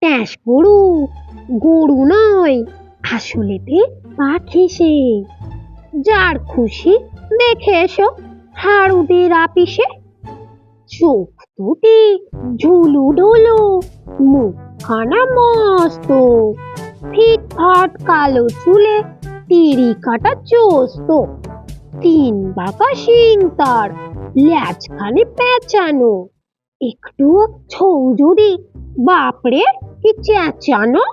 ট্যাঁস গরু, গরু নয়, আসলেতে পাখি সে। যার খুশি দেখে এসো হারুদের আপিসে। চোখ দুটি ঝুলু ঢুলু, মুখখানা মস্ত, ফিটফাট কালো চুলে তিরি কাটা চোস্ত, তিন বাঁকা শিং তার, ল্যাজখানে পেঁচানো, একটু ছৌ যদি, বাপরে কি চেঁচানো।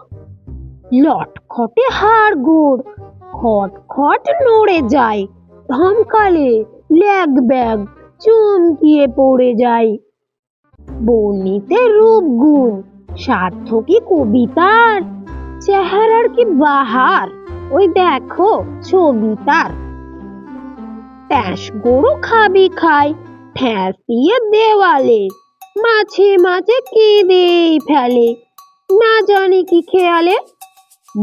লটখটে হাড়গোড়, খটখট নড়ে যায়, ধমকালে ল্যাগ ব্যাগ চমকিয়ে পড়ে যায়। বর্ণিতে রূপগুণ, সার্থকী কবিতার, চেহারার কি বাহার, ওই দেখো ছবি তার। ট্যাঁস গরু খাবি খায় ঠ্যাস দিয়ে দেওয়ালে, মাঝে মাঝে কেঁদেই ফেলে, না জানি কি খেয়ালে।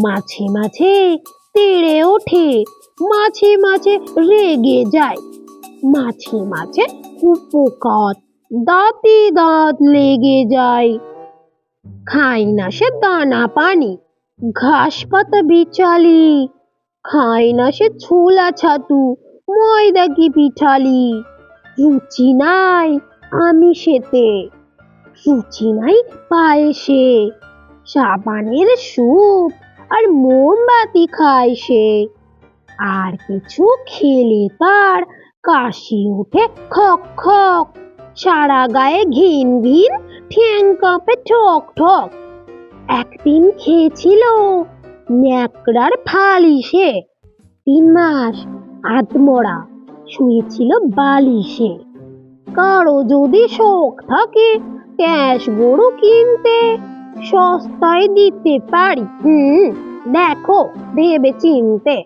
মাঝে মাঝে তেড়ে ওঠে, মাঝে মাঝে রেগে যায়, মাঝে মাঝে কুপোকাত, দাঁতে দাঁত লেগে যায়। খায় না সে দানা পানি, ঘাস পাতা বিচালি, খায় না সে ছোলা ছাতু, ময়দা কি পিঠালি। রুচি নাই আমিষেতে, রুচি নাই পায়েসে, সাবানের স্যুপ আর মোমবাতি খায় সে। আর কিছু খেলে তার কাশি ওঠে খক খক, সারা গায়ে ঘিন ঘিন, ঠ্যাং কাঁপে ঠক ঠক। একদিন খেয়েছিল ন্যাকড়ার ফালিশে, 3 মাস আধমরা শুয়েছিল বালিশে। কারো যদি শখ থাকে ট্যাঁস গরু কিনতে, সস্তায় দিতে পারি, দেখো ভেবে চিনতে।